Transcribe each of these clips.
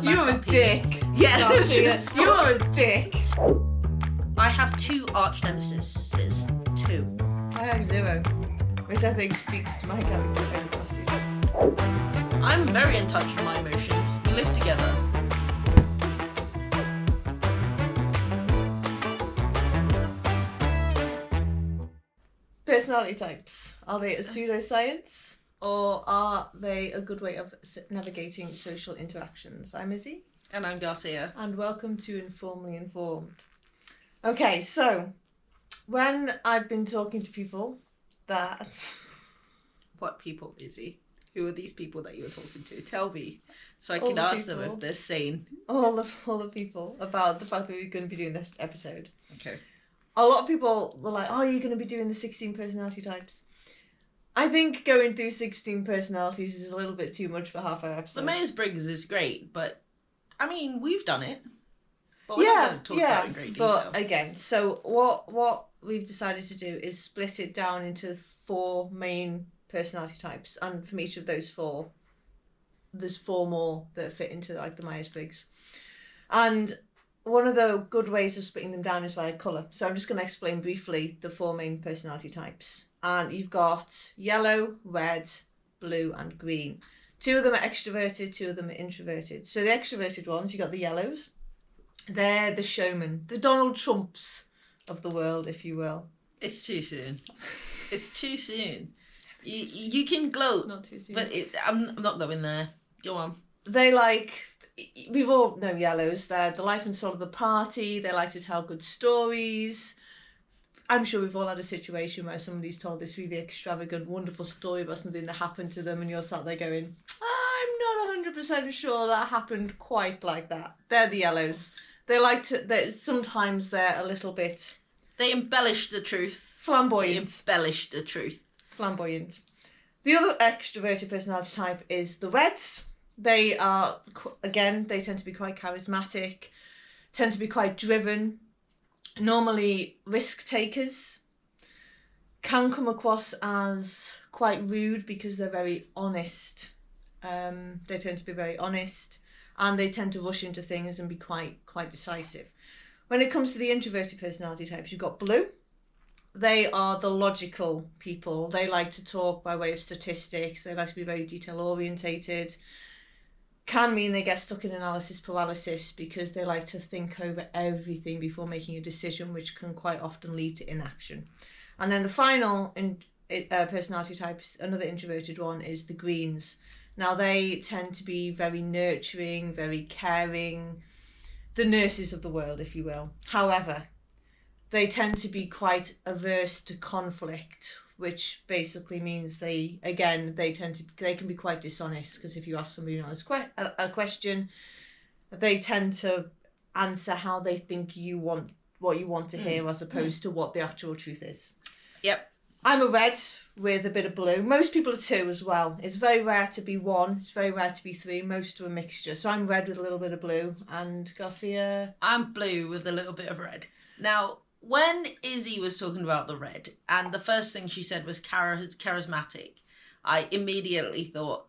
gonna back You're a up dick. people. Yeah, Garcia, you're a dick. I have 2 arch nemesis. 2. I have 0, which I think speaks to my character over Garcia. I'm very in touch with my emotions. We live together. Personality types. Are they a pseudoscience or are they a good way of navigating social interactions? I'm Izzy. And I'm Garcia. And welcome to Informally Informed. Okay, so when I've been talking to people that... What people, Izzy? Who are these people that you're talking to? Tell me, so I All can the ask them people. if they're sane. all the people about the fact that we're going to be doing this episode. Okay. A lot of people were like, oh, you're going to be doing the 16 personality types. I think going through 16 personalities is a little bit too much for half our episode. The Myers-Briggs is great, but I mean, we've done it. But we're not going to talk about it in great detail. But again, so what we've decided to do is split it down into 4 main personality types, and from each of those 4, there's 4 more that fit into like the Myers-Briggs. And one of the good ways of splitting them down is via colour. So I'm just going to explain briefly the 4 main personality types. And you've got yellow, red, blue and green. 2 of them are extroverted, 2 of them are introverted. So the extroverted ones, you got the yellows. They're the showmen, the Donald Trumps of the world, if you will. It's too soon. It's too soon. You can gloat, Not too soon. but I'm not going there. Go on. They we've all known yellows. They're the life and soul of the party. They like to tell good stories. I'm sure we've all had a situation where somebody's told this really extravagant, wonderful story about something that happened to them and you're sat there going, I'm not 100% sure that happened quite like that. They're the yellows. They like to, sometimes they're a little bit... They embellish the truth. Flamboyant. They embellish the truth. Flamboyant. The other extroverted personality type is the reds. They are, again, they tend to be quite charismatic, tend to be quite driven, normally risk takers, can come across as quite rude because they're very honest. They tend to be very honest and they tend to rush into things and be quite decisive. When it comes to the introverted personality types, you've got blue. They are the logical people. They like to talk by way of statistics. They like to be very detail orientated. Can mean they get stuck in analysis paralysis because they like to think over everything before making a decision, which can quite often lead to inaction. And then the final personality type, another introverted one, is the greens. Now they tend to be very nurturing, very caring, the nurses of the world, if you will. However, they tend to be quite averse to conflict, which basically means they can be quite dishonest, because if you ask somebody who knows a question, they tend to answer how they think what you want to hear as opposed to what the actual truth is. Yep. I'm a red with a bit of blue. Most people are 2 as well. It's very rare to be 1. It's very rare to be 3. Most are a mixture. So I'm red with a little bit of blue. And Garcia? I'm blue with a little bit of red. Now, when Izzy was talking about the red, and the first thing she said was charismatic, I immediately thought,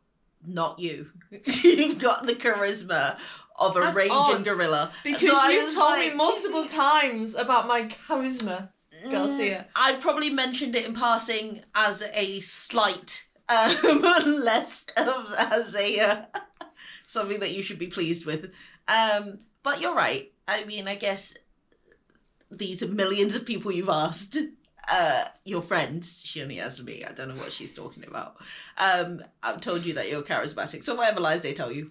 not you. You've got the charisma of a That's raging odd, gorilla. Because So I you was told like- me multiple times about my charisma, Garcia. I probably mentioned it in passing as a slight, less as a something that you should be pleased with. But you're right. I mean, I guess these are millions of people you've asked. Your friends, she only has me. I don't know what she's talking about. I've told you that you're charismatic. So whatever lies they tell you.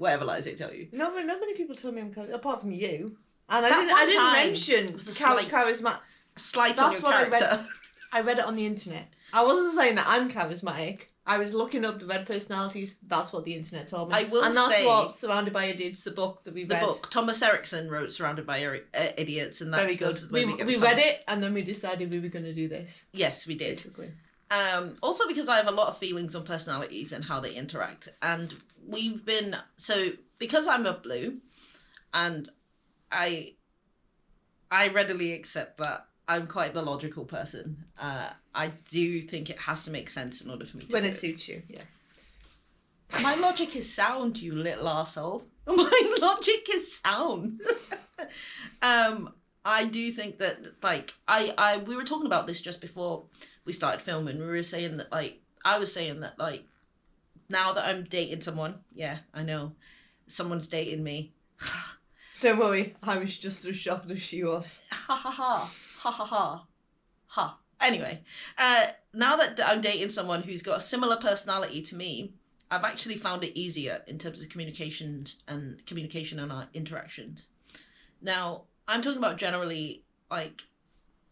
No, but not many people tell me I'm charismatic, apart from you. And That I one didn't time mention was a slight- charisma. Slight That's on your what I read. character. I read it on the internet. I wasn't saying that I'm charismatic. I was looking up the red personalities. That's what the internet told me. I will and that's say- what Surrounded by Idiots, the book that we The read. book. Thomas Ericksons wrote Surrounded by Idiots, and that Very good. goes where we get We the read Thomas- it and then we decided we were going to do this. Yes, we did. Basically. Also because I have a lot of feelings on personalities and how they interact. And because I'm a blue, and I readily accept that I'm quite the logical person. I do think it has to make sense in order for me to When do it suits you, yeah. My logic is sound, you little arsehole. My logic is sound. I do think that, like, we were talking about this just before we started filming. We were saying that, like, I was saying that, like, now that I'm dating someone, yeah, I know, someone's dating me. Don't worry, I was just as shocked as she was. Ha ha ha, ha ha ha, ha. Anyway, now that I'm dating someone who's got a similar personality to me, I've actually found it easier in terms of communication and our interactions. Now, I'm talking about generally, like,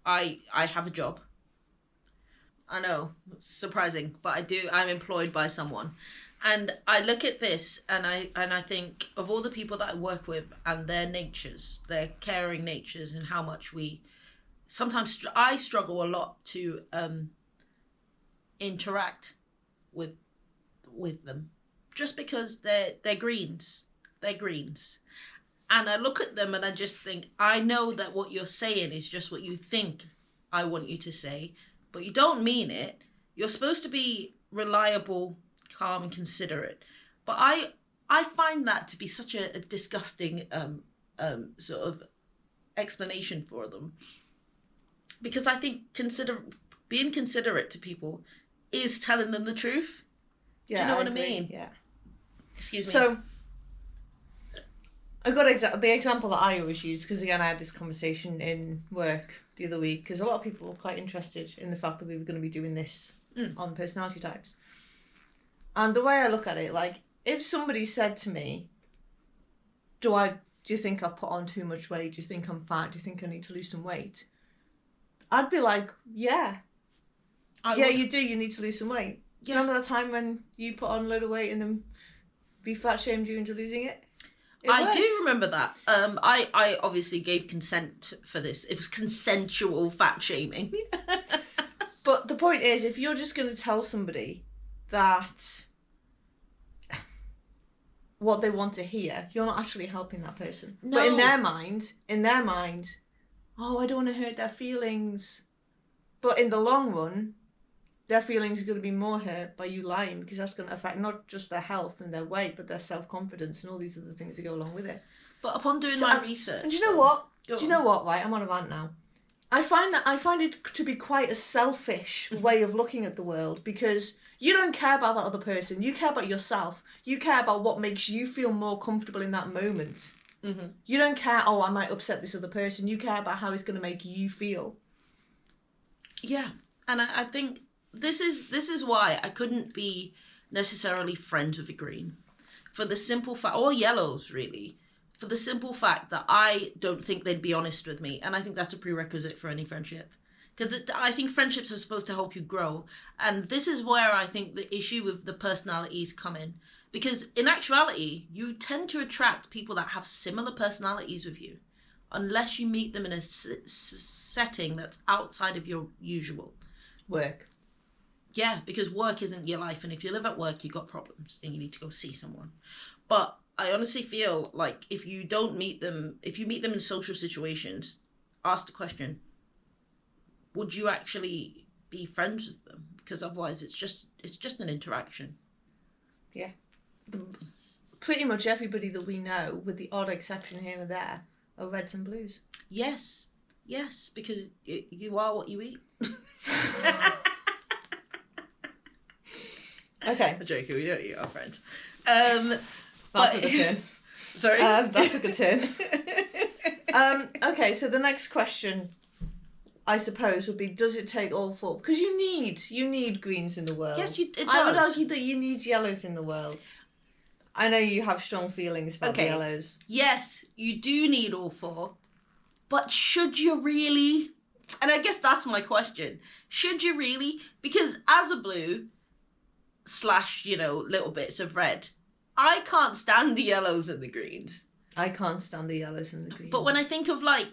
I have a job. I know, it's surprising, but I do. I'm employed by someone, and I look at this and I think of all the people that I work with and their natures, their caring natures, and how much we sometimes I struggle a lot to interact with them, just because they're greens, and I look at them and I just think, I know that what you're saying is just what you think I want you to say, but you don't mean it. You're supposed to be reliable, calm, and considerate. But I find that to be such a disgusting sort of explanation for them, because I think being considerate to people is telling them the truth. Yeah, do you know what agree. I mean? Yeah. Excuse me. So, I got the example that I always use, because again I had this conversation in work the other week, because a lot of people were quite interested in the fact that we were going to be doing this on personality types. And the way I look at it, like, if somebody said to me, do you think I've put on too much weight? Do you think I'm fat? Do you think I need to lose some weight? I'd be like, yeah. You do. You need to lose some weight. Yeah. Remember that time when you put on a load of weight and then we fat shamed you into losing it? I do remember that. I obviously gave consent for this. It was consensual fat shaming. But the point is, if you're just going to tell somebody that what they want to hear, you're not actually helping that person. No. But in their mind, oh, I don't want to hurt their feelings. But in the long run, their feelings are going to be more hurt by you lying, because that's going to affect not just their health and their weight, but their self-confidence and all these other things that go along with it. But upon doing my research... And do you know what? Right, I'm on a rant now. I find it to be quite a selfish way of looking at the world, because you don't care about that other person. You care about yourself. You care about what makes you feel more comfortable in that moment. Mm-hmm. You don't care, oh, I might upset this other person. You care about how it's going to make you feel. Yeah, and I think this is why I couldn't be necessarily friends with a green, for the simple fact, or yellows really, for the simple fact that I don't think they'd be honest with me, and I think that's a prerequisite for any friendship, because I think friendships are supposed to help you grow, and this is where I think the issue with the personalities come in, because in actuality you tend to attract people that have similar personalities with you, unless you meet them in a setting that's outside of your usual work. Yeah, because work isn't your life, and if you live at work, you've got problems, and you need to go see someone. But I honestly feel like if you meet them in social situations, ask the question, would you actually be friends with them? Because otherwise it's just an interaction. Yeah. Pretty much everybody that we know, with the odd exception here and there, are reds and blues. Yes, because you are what you eat. Okay. I'm joking, we don't eat our friends. That took a turn. Sorry? That took a turn. Okay, so the next question, I suppose, would be, does it take all four? Because you need greens in the world. Yes, it does. I would argue that you need yellows in the world. I know you have strong feelings about the yellows. Yes, you do need all four. But should you really? And I guess that's my question. Should you really? Because as a blue / little bits of red, I can't stand the yellows and the greens. I can't stand the yellows and the greens. But when I think of, like,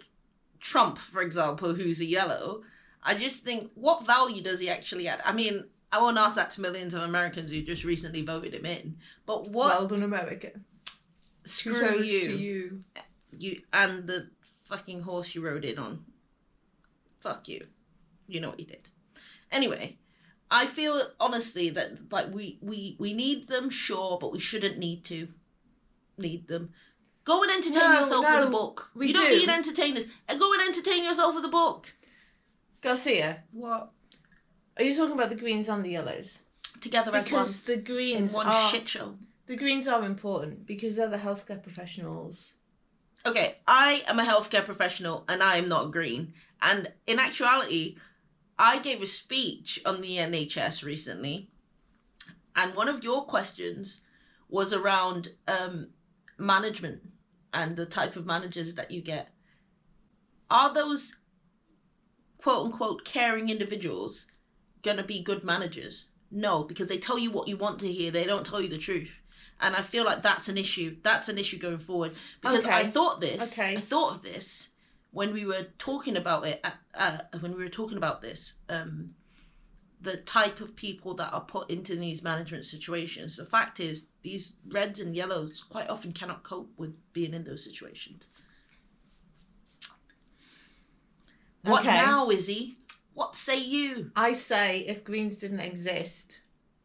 Trump, for example, who's a yellow, I just think, what value does he actually add? I mean, I won't ask that to millions of Americans who just recently voted him in. But what... Well done, America. Screw you. To you. You and the fucking horse you rode in on. Fuck you. You know what you did. Anyway, I feel honestly that, like, we need them, sure, but we shouldn't need to. need them. Go and entertain yourself with a book. You don't need entertainers. Go and entertain yourself with a book. Garcia, What? are you talking about the greens and the yellows? Together as one. Because the greens in one are shit show. The greens are important because they're the healthcare professionals. Okay, I am a healthcare professional and I am not green. And in actuality, I gave a speech on the NHS recently, and one of your questions was around management and the type of managers that you get. Are those quote unquote caring individuals going to be good managers? No, because they tell you what you want to hear. They don't tell you the truth. And I feel like that's an issue. That's an issue going forward. Because I thought of this when we were talking about it, the type of people that are put into these management situations. The fact is, these reds and yellows quite often cannot cope with being in those situations. What now, Izzy? What say you? I say if greens didn't exist,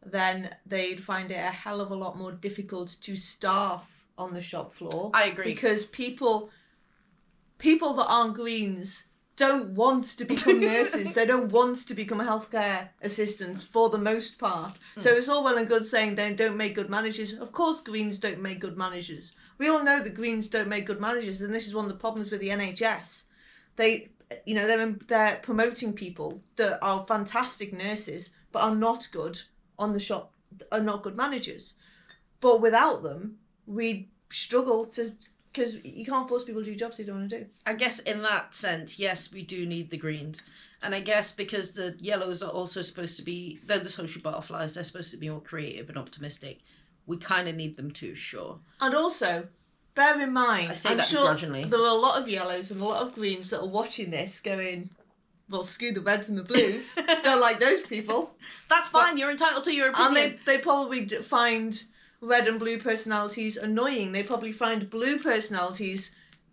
then they'd find it a hell of a lot more difficult to staff on the shop floor. I agree. Because people that aren't greens don't want to become nurses. They don't want to become healthcare assistants for the most part. So it's all well and good saying they don't make good managers. Of course greens don't make good managers. We all know that greens don't make good managers, and this is one of the problems with the NHS. They're promoting people that are fantastic nurses but are not good on the shop, are not good managers. But without them, we struggle to, because you can't force people to do jobs they don't want to do. I guess in that sense, yes, we do need the greens. And I guess because the yellows are also supposed to be, they're the social butterflies, they're supposed to be more creative and optimistic. We kind of need them too, sure. And also, bear in mind, I say that begrudgingly. There are a lot of yellows and a lot of greens that are watching this going, well, screw the reds and the blues. Don't like those people. That's fine, you're entitled to your opinion. And they probably find red and blue personalities annoying. They probably find blue personalities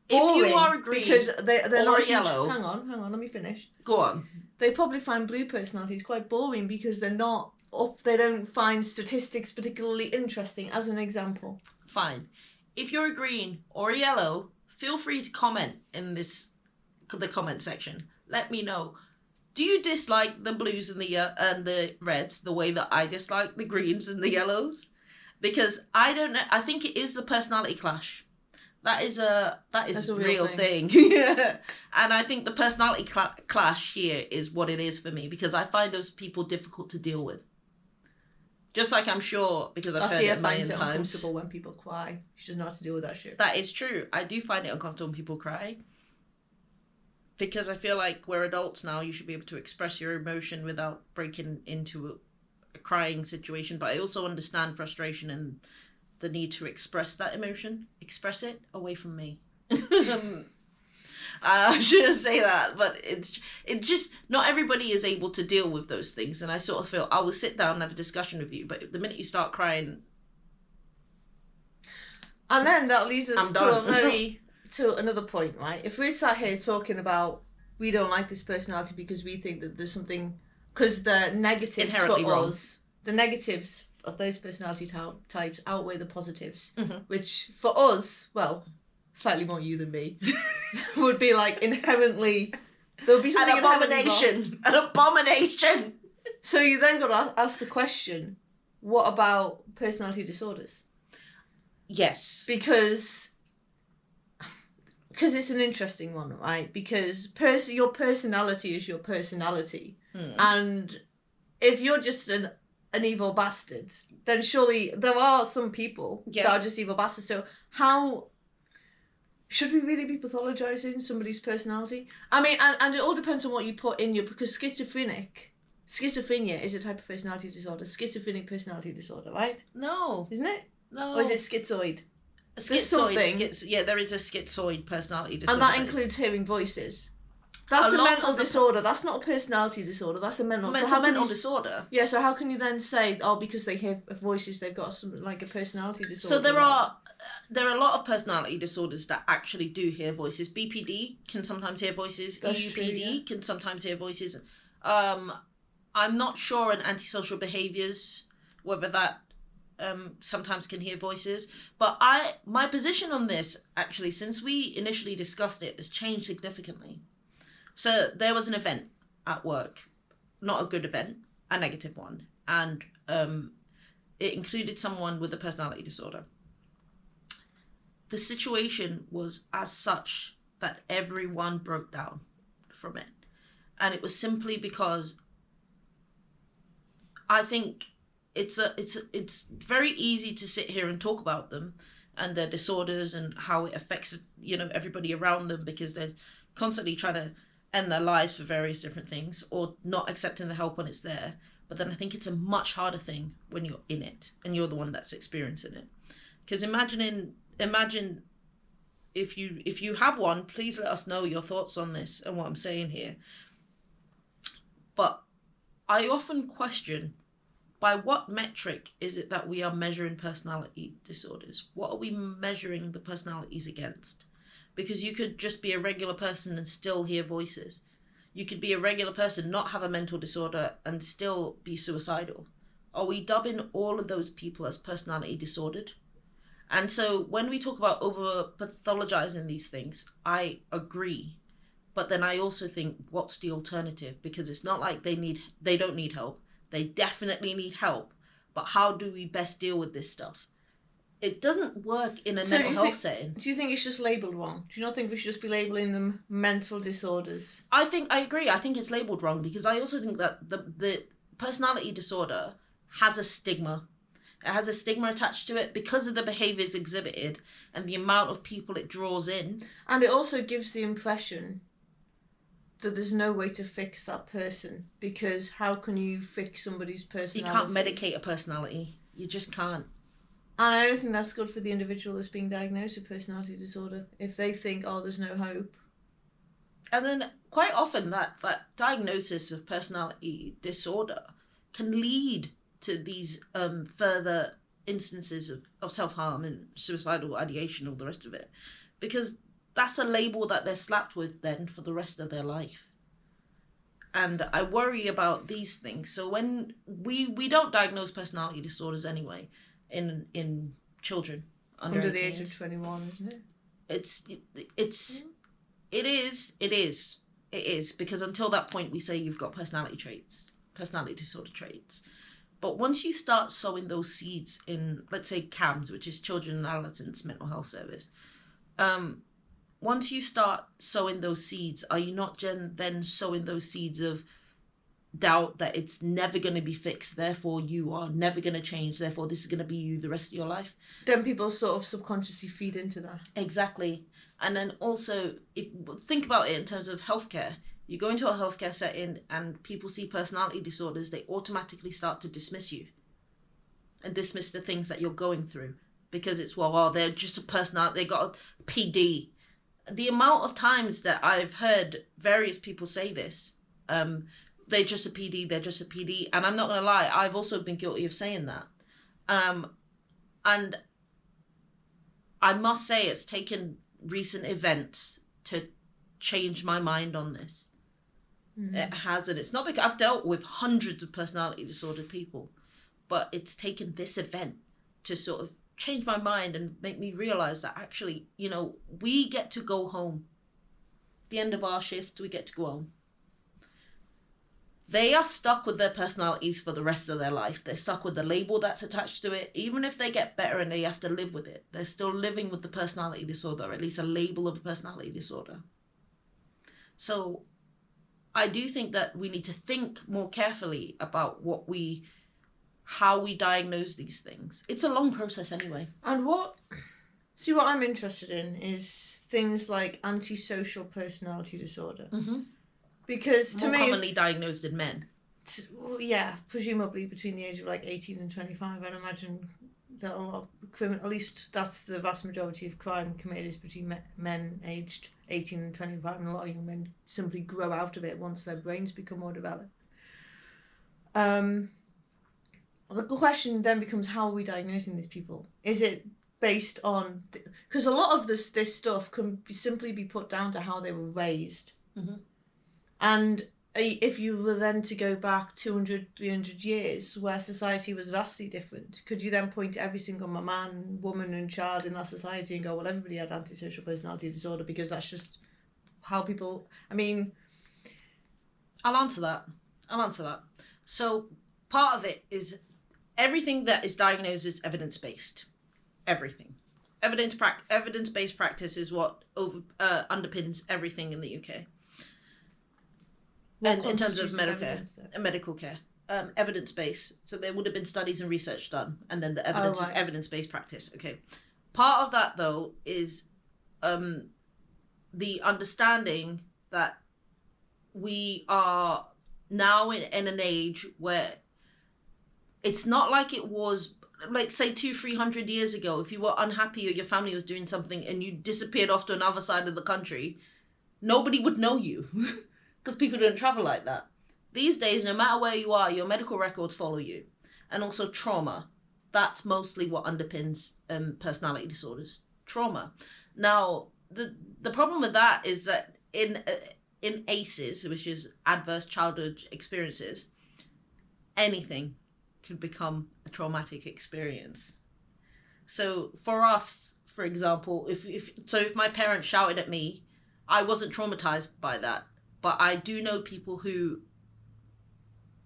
boring. If you are a green because they're not a yellow. Hang on, let me finish. Go on. They probably find blue personalities quite boring because they're not up. They don't find statistics particularly interesting, as an example. Fine. If you're a green or a yellow, feel free to comment in the comment section. Let me know. Do you dislike the blues and the reds the way that I dislike the greens and the yellows? Because I don't know. I think it is the personality clash. That is a real thing. And I think the personality clash here is what it is for me, because I find those people difficult to deal with. Just like I'm sure, because I've heard it a million times. Uncomfortable when people cry. She doesn't know how to deal with that shit. That is true. I do find it uncomfortable when people cry. Because I feel like we're adults now, you should be able to express your emotion without breaking into a crying situation. But I also understand frustration and the need to express that emotion. Express it away from me. I shouldn't say that, but it's just not everybody is able to deal with those things. And I sort of feel I will sit down and have a discussion with you, but the minute you start crying, and then that leads us to another point, right? If we're sat here talking about we don't like this personality because we think that there's something, because the negatives inherently for wrong. us, the negatives of those personality types outweigh the positives, which for us, well, slightly more you than me, would be like inherently, there'll be something an abomination. So you then got to ask the question, what about personality disorders? Yes. Because it's an interesting one, right? Because your personality is your personality. And if you're just an evil bastard, then surely there are some people that are just evil bastards. So how should we really be pathologizing somebody's personality? I mean, and it all depends on what you put in because schizophrenia is a type of personality disorder. Schizophrenic personality disorder, right? No. Isn't it? No. Or is it schizoid? Schizoid. There is a schizoid personality disorder. And that includes hearing voices. That's a mental disorder. That's not a personality disorder. That's a mental. It's a mental disorder. Yeah. So how can you then say, because they hear voices, they've got something like a personality disorder? So there are a lot of personality disorders that actually do hear voices. BPD can sometimes hear voices. That's EUPD can sometimes hear voices. I'm not sure in antisocial behaviours whether that sometimes can hear voices. But my position on this, actually, since we initially discussed it, has changed significantly. So there was an event at work, not a good event, a negative one, and it included someone with a personality disorder. The situation was as such that everyone broke down from it. And it was simply because I think it's very easy to sit here and talk about them and their disorders and how it affects, everybody around them, because they're constantly trying to end their lives for various different things, or not accepting the help when it's there. But then I think it's a much harder thing when you're in it and you're the one that's experiencing it. Because imagine if you have one, please let us know your thoughts on this and what I'm saying here. But I often question, by what metric is it that we are measuring personality disorders? What are we measuring the personalities against? Because you could just be a regular person and still hear voices. You could be a regular person, not have a mental disorder, and still be suicidal. Are we dubbing all of those people as personality disordered? And so when we talk about over-pathologizing these things, I agree. But then I also think, what's the alternative? Because it's not like they don't need help. They definitely need help. But how do we best deal with this stuff? It doesn't work in a mental health setting. Do you think it's just labelled wrong? Do you not think we should just be labelling them mental disorders? I agree. I think it's labelled wrong, because I also think that the personality disorder has a stigma. It has a stigma attached to it because of the behaviours exhibited and the amount of people it draws in. And it also gives the impression that there's no way to fix that person, because how can you fix somebody's personality? You can't medicate a personality. You just can't. And I don't think that's good for the individual that's being diagnosed with personality disorder, if they think, oh, there's no hope. And then quite often that diagnosis of personality disorder can lead to these further instances of self-harm and suicidal ideation, all the rest of it. Because that's a label that they're slapped with then for the rest of their life. And I worry about these things. So when we don't diagnose personality disorders anyway in children under the age of 21, isn't it? It is, because until that point we say you've got personality disorder traits. But once you start sowing those seeds in, let's say, CAMS, which is Children and Adolescents Mental Health Service, once you start sowing those seeds, are you not then sowing those seeds of doubt that it's never going to be fixed, therefore you are never going to change, therefore this is going to be you the rest of your life? Then people sort of subconsciously feed into that. Exactly. And then also, think about it in terms of healthcare. You go into a healthcare setting and people see personality disorders, they automatically start to dismiss you and dismiss the things that you're going through, because it's, they're just a personality, they got a PD. The amount of times that I've heard various people say this, they're just a PD, and I'm not going to lie, I've also been guilty of saying that. And I must say it's taken recent events to change my mind on this. Mm-hmm. It has, and it's not because I've dealt with hundreds of personality disordered people, but it's taken this event to sort of change my mind and make me realise that actually, we get to go home. At the end of our shift, we get to go home. They are stuck with their personalities for the rest of their life. They're stuck with the label that's attached to it. Even if they get better and they have to live with it, they're still living with the personality disorder, or at least a label of a personality disorder. So I do think that we need to think more carefully about how we diagnose these things. It's a long process anyway. And what I'm interested in is things like antisocial personality disorder. Mm-hmm. Because to me, more commonly diagnosed in men. Yeah, presumably between the age of 18 and 25. I'd imagine that a lot of criminal, at least that's the vast majority of crime committed, is between men aged 18 and 25, and a lot of young men simply grow out of it once their brains become more developed. The question then becomes, how are we diagnosing these people? Is it based on, because a lot of this stuff can simply be put down to how they were raised. Mm-hmm. And if you were then to go back 200, 300 years where society was vastly different, could you then point to every single man, woman and child in that society and go, well, everybody had antisocial personality disorder because that's just how people... I mean... I'll answer that. So part of it is everything that is diagnosed is evidence-based. Everything. Evidence-based practice is what underpins everything in the UK. And in terms of medical care, evidence-based. So there would have been studies and research done, and then the evidence is evidence-based practice. Okay. Part of that, though, is the understanding that we are now in an age where it's not like it was, like, say 200-300 years ago. If you were unhappy or your family was doing something and you disappeared off to another side of the country, nobody would know you because people don't travel like that. These days, no matter where you are, your medical records follow you. And also trauma. That's mostly what underpins personality disorders. Trauma. Now, the problem with that is that in ACEs, which is adverse childhood experiences, anything could become a traumatic experience. So for us, for example, if my parents shouted at me, I wasn't traumatized by that, but I do know people who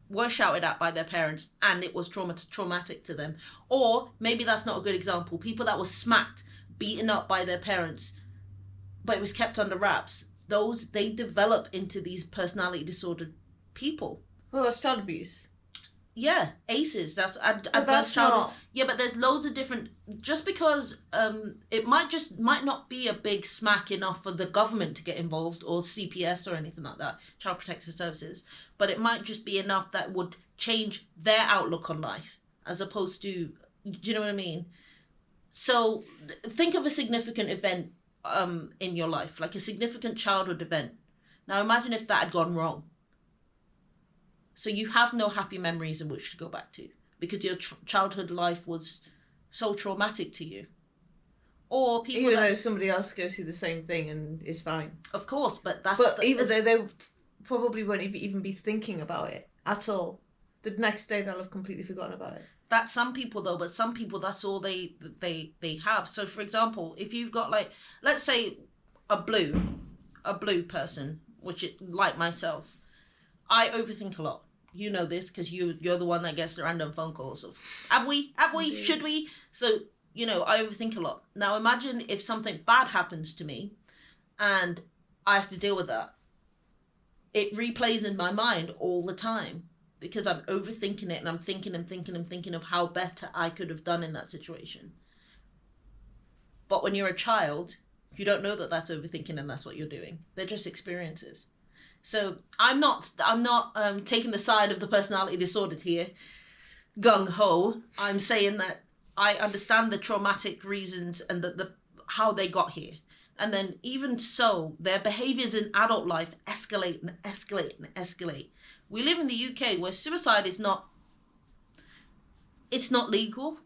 were shouted at by their parents and it was traumatic to them. Or maybe that's not a good example. People that were smacked, beaten up by their parents, but it was kept under wraps. They develop into these personality disordered people. Well, that's child abuse. Yeah, ACEs. That's adverse childhood. Yeah, but there's loads of different. Just because it might not be a big smack enough for the government to get involved or CPS or anything like that, Child Protective Services, but it might just be enough that would change their outlook on life, as opposed to, do you know what I mean? So think of a significant event in your life, like a significant childhood event. Now imagine if that had gone wrong. So you have no happy memories in which to go back to because your childhood life was so traumatic to you. Or people even though somebody else goes through the same thing and is fine. Of course, but even though they probably won't even be thinking about it at all. The next day they'll have completely forgotten about it. That's some people though, but some people that's all they have. So for example, if you've got, like, let's say a blue person, which is like myself, I overthink a lot. You know this because you're the one that gets the random phone calls of, have we, Indeed. should we? So, you know, I overthink a lot. Now imagine if something bad happens to me and I have to deal with that. It replays in my mind all the time because I'm overthinking it and I'm thinking of how better I could have done in that situation. But when you're a child, you don't know that that's overthinking and that's what you're doing. They're just experiences. So I'm not taking the side of the personality disordered here, gung-ho. I'm saying that I understand the traumatic reasons and the how they got here. And then even so, their behaviours in adult life escalate and escalate and escalate. We live in the UK where suicide is not... It's not legal,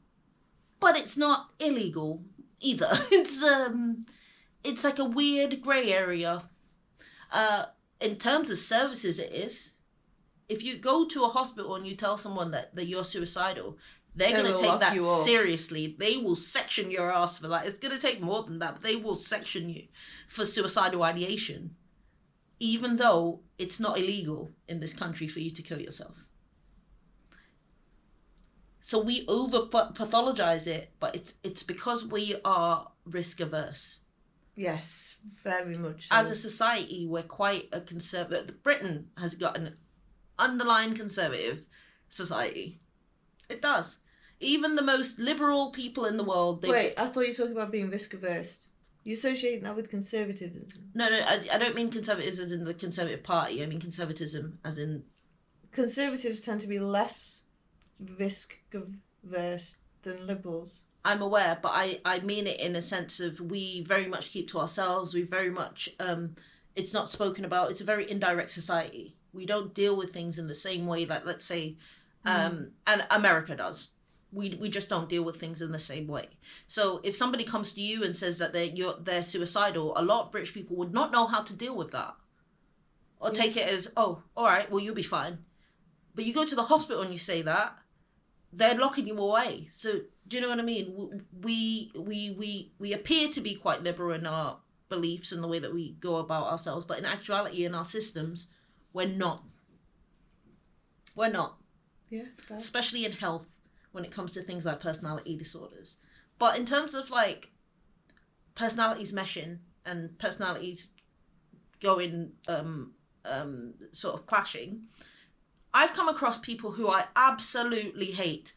but it's not illegal either. It's like a weird grey area. In terms of services, it is. If you go to a hospital and you tell someone that you're suicidal, they're going to take that seriously. They will section your ass for that. It's going to take more than that, but they will section you for suicidal ideation, even though it's not illegal in this country for you to kill yourself. So we over-pathologize it, but it's because we are risk-averse. Yes, very much so. As a society, we're quite a conservative... Britain has got an underlying conservative society. It does. Even the most liberal people in the world... Wait, I thought you were talking about being risk-averse. You associate that with conservatism. No, I don't mean conservatives as in the Conservative Party. I mean conservatism as in... Conservatives tend to be less risk-averse than liberals. I'm aware, but I mean it in a sense of we very much keep to ourselves. We very much, it's not spoken about. It's a very indirect society. We don't deal with things in the same way, like, let's say, and America does. We just don't deal with things in the same way. So if somebody comes to you and says that they're suicidal, a lot of British people would not know how to deal with that. or take it as, oh, all right, well, you'll be fine. But you go to the hospital and you say that, they're locking you away. So do you know what I mean? We appear to be quite liberal in our beliefs and the way that we go about ourselves, but in actuality, in our systems, we're not. We're not. Yeah. Fair. Especially in health, when it comes to things like personality disorders. But in terms of like personalities meshing and personalities going sort of clashing, I've come across people who I absolutely hate.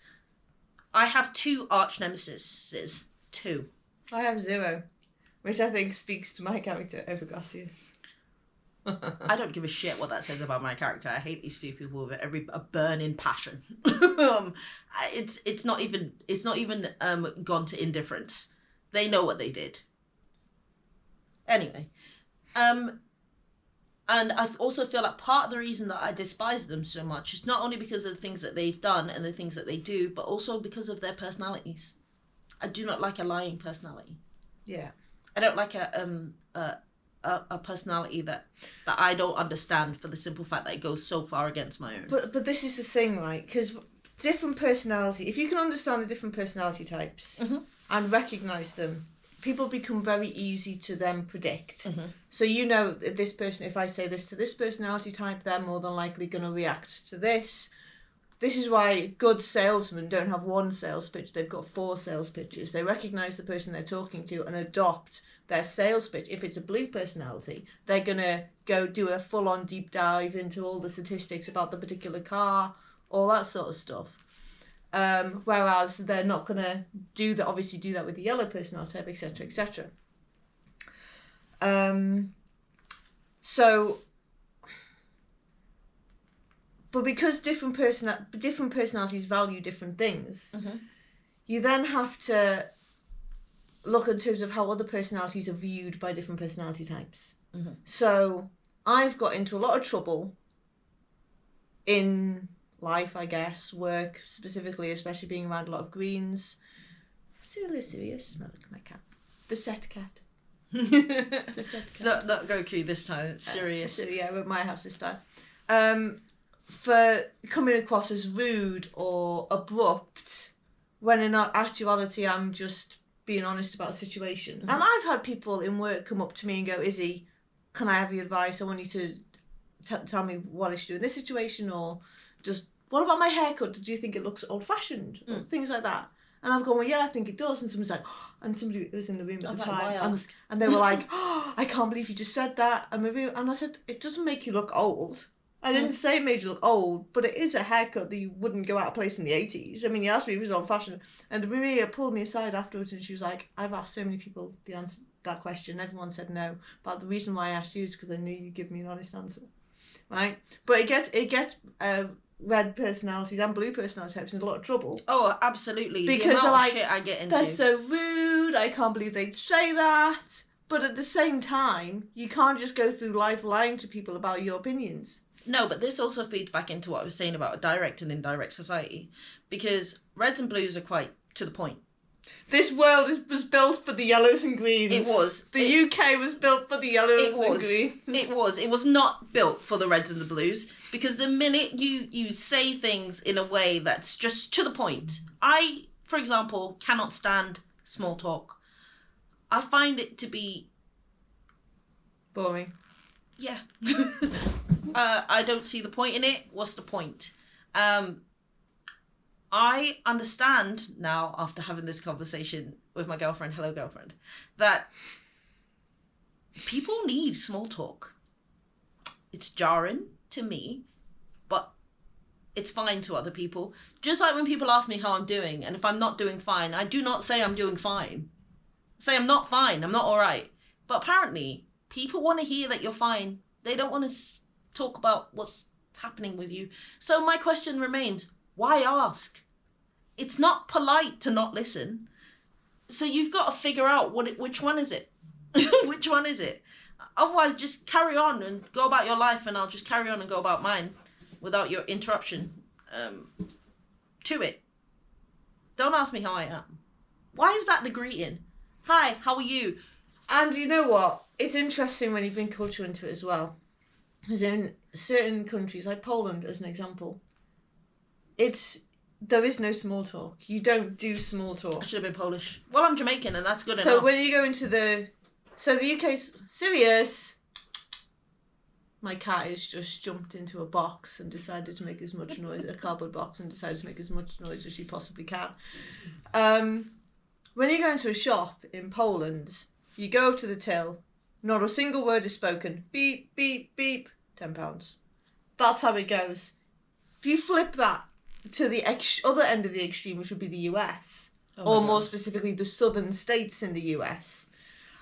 I have 2 arch nemesis. 2. I have 0, which I think speaks to my character over Gracias. I don't give a shit what that says about my character. I hate these 2 people with a burning passion. It's not even gone to indifference. They know what they did. Anyway, and I also feel like part of the reason that I despise them so much is not only because of the things that they've done and the things that they do, but also because of their personalities. I do not like a lying personality. Yeah. I don't like a personality that I don't understand for the simple fact that it goes so far against my own. But this is the thing, right? Because different personality, if you can understand the different personality types and recognise them, people become very easy to then predict. So you know this person, if I say this to this personality type, they're more than likely going to react to this. This is why good salesmen don't have 1 sales pitch, they've got 4 sales pitches. They recognise the person they're talking to and adopt their sales pitch. If it's a blue personality, they're going to go do a full-on deep dive into all the statistics about the particular car, all that sort of stuff. Whereas they're not going to do that with the yellow personality type, etc., etc. But because different personalities value different things, you then have to look in terms of how other personalities are viewed by different personality types. So I've got into a lot of trouble in life, I guess, work specifically, especially being around a lot of greens. It's a little serious. Look at my cat. The set cat. The set cat. It's not Goku this time, it's serious. So yeah, at my house this time. For coming across as rude or abrupt, when in actuality I'm just being honest about a situation. And I've had people in work come up to me and go, Izzy, can I have your advice? I want you to tell me what I should do in this situation, or just, what about my haircut? Did you think it looks old-fashioned? Or things like that. And I've gone, well, yeah, I think it does. And someone's like, oh, and somebody was in the room at the time. And they were like, oh, I can't believe you just said that. And I said, it doesn't make you look old. I didn't say it made you look old, but it is a haircut that you wouldn't go out of place in the 80s. I mean, you asked me if it was on fashion. And Maria pulled me aside afterwards and she was like, I've asked so many people the answer that question. Everyone said no. But the reason why I asked you is because I knew you'd give me an honest answer. Right? But it gets red personalities and blue personality types in a lot of trouble. Oh, absolutely. Because the amount like, of shit I get into. They're so rude, I can't believe they'd say that. But at the same time, you can't just go through life lying to people about your opinions. No, but this also feeds back into what I was saying about a direct and indirect society. Because reds and blues are quite to the point. This world was built for the yellows and greens. It was. The UK was built for the yellows and greens. It was. It was not built for the reds and the blues. Because the minute you say things in a way that's just to the point. I, for example, cannot stand small talk. I find it to be... boring. Yeah. I don't see the point in it. What's the point? I understand now, after having this conversation with my girlfriend, hello girlfriend, that people need small talk. It's jarring to me, but it's fine to other people. Just like when people ask me how I'm doing, and if I'm not doing fine, I do not say I'm doing fine. I say I'm not fine, I'm not alright. But apparently, people want to hear that you're fine. They don't want to talk about what's happening with you. So my question remains, why ask? It's not polite to not listen. So you've got to figure out which one is it? Which one is it? Otherwise, just carry on and go about your life, and I'll just carry on and go about mine without your interruption to it. Don't ask me how I am. Why is that the greeting? Hi, how are you? And you know what? It's interesting when you bring culture into it as well. is in certain countries, like Poland as an example, there is no small talk. You don't do small talk. I should have been Polish. Well, I'm Jamaican, and that's good enough. So when you go into the UK's serious. My cat has just jumped into a box and decided to make as much noise, a cardboard box, and decided to make as much noise as she possibly can. When you go into a shop in Poland, you go up to the till, not a single word is spoken. Beep, beep, beep, £10. That's how it goes. If you flip that to the other end of the extreme, which would be the US, or more specifically the southern states in the US,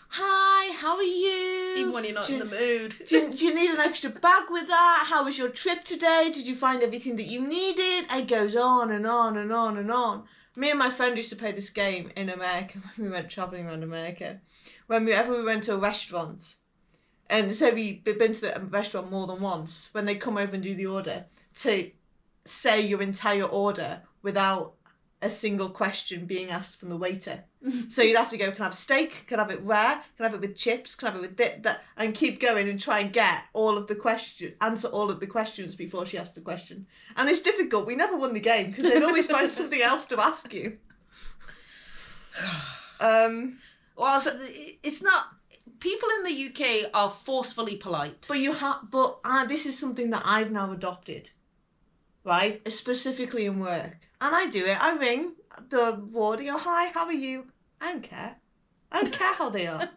hi, how are you? Even when you're not in the mood. Do you need an extra bag with that? How was your trip today? Did you find everything that you needed? It goes on and on and on and on. Me and my friend used to play this game in America when we went travelling around America. Whenever we went to a restaurant, and say we've been to the restaurant more than once, when they come over and do the order, to say your entire order without a single question being asked from the waiter. So you'd have to go, can I have steak? Can I have it rare? Can I have it with chips? Can I have it with that? And keep going and try and get answer all of the questions before she asked the question. And it's difficult. We never won the game because they'd always find something else to ask you. Well, so it's not. People in the UK are forcefully polite. But this is something that I've now adopted, right? Specifically in work. And I do it. I ring the ward, I go, hi, how are you? I don't care. I don't care how they are.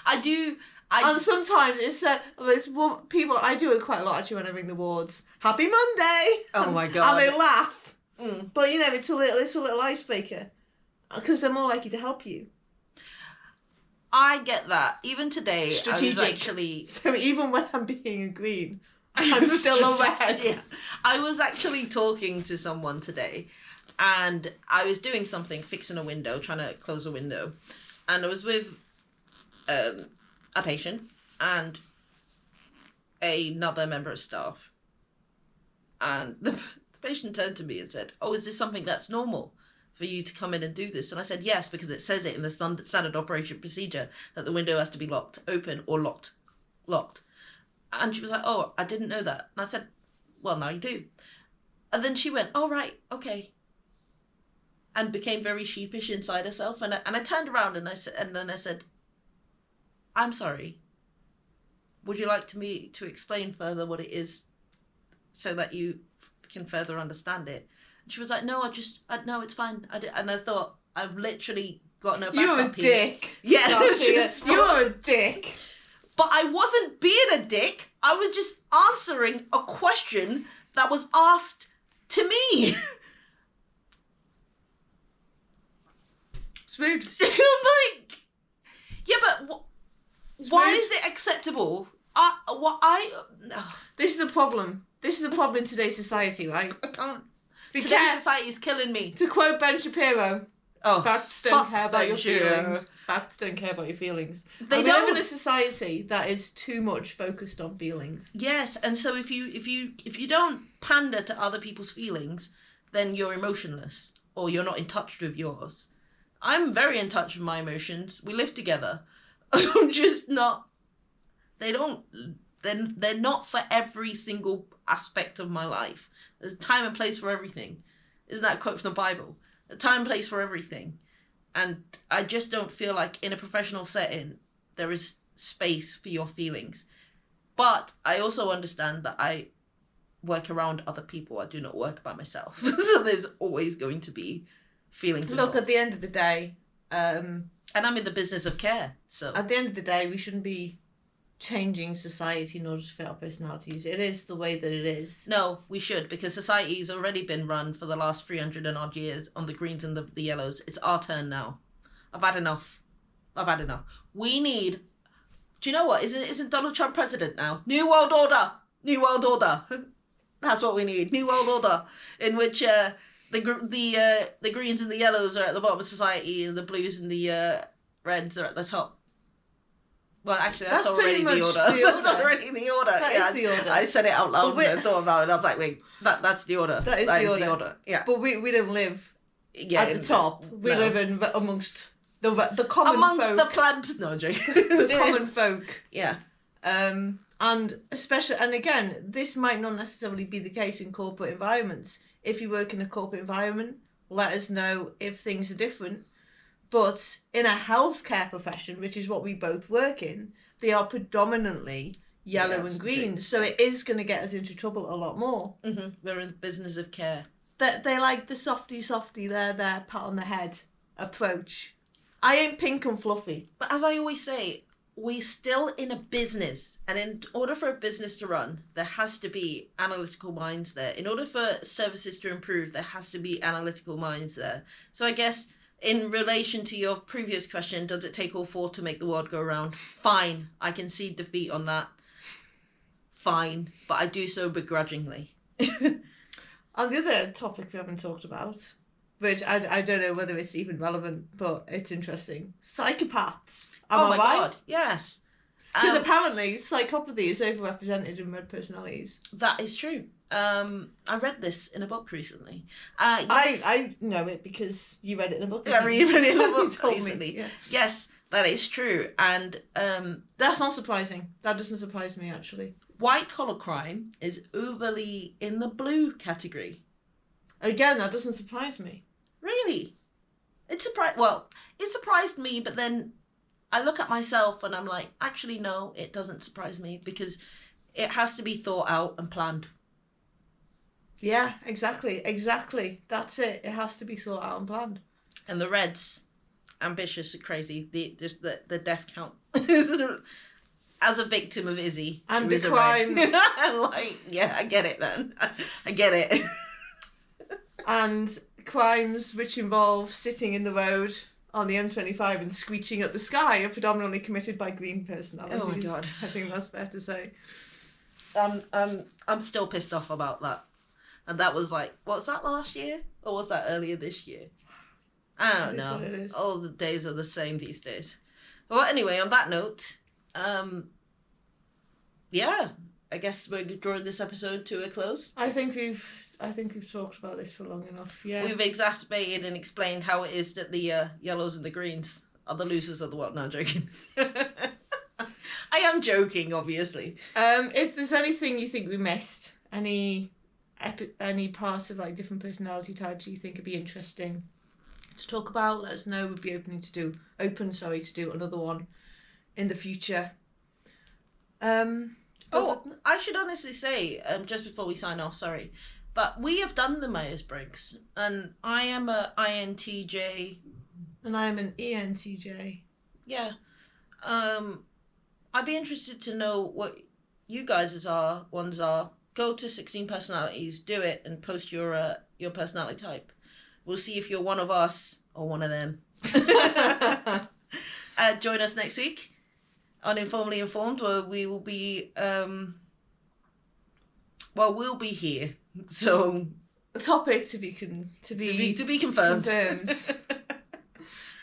I do. And sometimes it's people, I do it quite a lot actually when I ring the wards. Happy Monday! Oh my God. And they laugh. But you know, it's a little icebreaker. Because they're more likely to help you. I get that. Even today, Strategic. I was actually... So even when I'm being a green, I'm still a red. Yeah. I was actually talking to someone today, and I was doing something, fixing a window, trying to close a window, and I was with a patient and another member of staff, and the patient turned to me and said, "Oh, is this something that's normal for you to come in and do this?" And I said, "Yes, because it says it in the standard operation procedure that the window has to be locked open or locked." And she was like, "Oh, I didn't know that." And I said, "Well, now you do." And then she went, "Oh, right, okay." And became very sheepish inside herself. And I turned around and I said, "I'm sorry. Would you like me to explain further what it is so that you can further understand it?" And she was like, "No, no, it's fine." And I thought, I've literally gotten her back You're up a here. dick. Yeah. You're a dick. But I wasn't being a dick. I was just answering a question that was asked to me. Smooth. Like, yeah, but why is it acceptable? This is the problem. This is the problem in today's society, right? I can't. Because Today's society is killing me. to quote Ben Shapiro, Oh, facts don't fuck care about Ben your Shapiro. feelings. Facts don't care about your feelings. They And we live in don't. a society that is too much focused on feelings. Yes, and so if you don't pander to other people's feelings, then you're emotionless or you're not in touch with yours. I'm very in touch with my emotions. We live together. I'm just not. They're not for every single aspect of my life. There's a time and place for everything. Isn't that a quote from the Bible? A time and place for everything. And I just don't feel like in a professional setting there is space for your feelings. But I also understand that I work around other people. I do not work by myself. So there's always going to be feelings Look, involved. at the end of the day, And I'm in the business of care. So at the end of the day, we shouldn't be changing society in order to fit our personalities. It is the way that it is. no, we should, because society's already been run for the last 300 and odd years on the greens and the yellows. It's our turn now. I've had enough. We need... Do you know what? Isn't Donald Trump president now? New World Order. New World Order. That's what we need. New World Order, in which the greens and the yellows are at the bottom of society, and the blues and the reds are at the top. Well, actually, that's pretty already the much order. the order. That's already the order. That is the order. I said it out loud But and I thought about it. And I was like, wait, that's the order. That is the order. Yeah. But we don't live at the top. We no. live in amongst the common amongst folk. the plebs. No, I'm joking. The common folk. Yeah. And especially, and again, this might not necessarily be the case in corporate environments. If you work in a corporate environment, let us know if things are different. But in a healthcare profession, which is what we both work in, they are predominantly yellow and green. So it is going to get us into trouble a lot more. Mm-hmm. We're in the business of care. They like the softy, there, pat on the head approach. I ain't pink and fluffy. But as I always say, we're still in a business. And in order for a business to run, there has to be analytical minds there. In order for services to improve, there has to be analytical minds there. So I guess in relation to your previous question, does it take all four to make the world go round? Fine. I concede defeat on that. Fine. But I do so begrudgingly. And the other topic we haven't talked about, which I don't know whether it's even relevant, but it's interesting. Psychopaths. Am I right? God, yes. Because apparently psychopathy is overrepresented in red personalities. That is true. I read this in a book recently. Yes. I know it because you read it in a book. Yeah, you read it in a book told recently. Me. Yeah. Yes, that is true. And that's not surprising. That doesn't surprise me, actually. White collar crime is overly in the blue category. Again, that doesn't surprise me. Really? It surprised me, but then I look at myself and I'm like, actually, no, it doesn't surprise me because it has to be thought out and planned. Yeah, exactly. That's it. It has to be thought out and planned. And the Reds, ambitious and crazy. The death count. As a victim of Izzy. And the crime. Yeah, I get it, man. I get it. And crimes which involve sitting in the road on the M25 and screeching at the sky are predominantly committed by green personalities. Oh my God. I think that's fair to say. I'm still pissed off about that. And that was like, was that last year? Or was that earlier this year? I don't know. What it is. All the days are the same these days. Well, anyway, on that note, yeah, I guess we're drawing this episode to a close. I think we've talked about this for long enough. Yeah, we've exacerbated and explained how it is that the yellows and the greens are the losers of the world. No, I'm joking. I am joking, obviously. If there's anything you think we missed, any parts of like different personality types you think would be interesting to talk about, let us know. We'd be open to do another one in the future. I should honestly say, just before we sign off, sorry, but we have done the Myers-Briggs, and I am a INTJ. And I am an ENTJ. Yeah. I'd be interested to know what you guys' ones are. Go to 16 personalities, do it, and post your personality type. We'll see if you're one of us or one of them. Join us next week on Informally Informed, where we will be, we'll be here. So, a topic to be confirmed.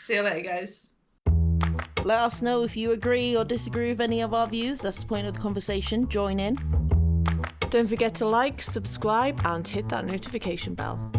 See you later, guys. Let us know if you agree or disagree with any of our views. That's the point of the conversation. Join in. Don't forget to like, subscribe, and hit that notification bell.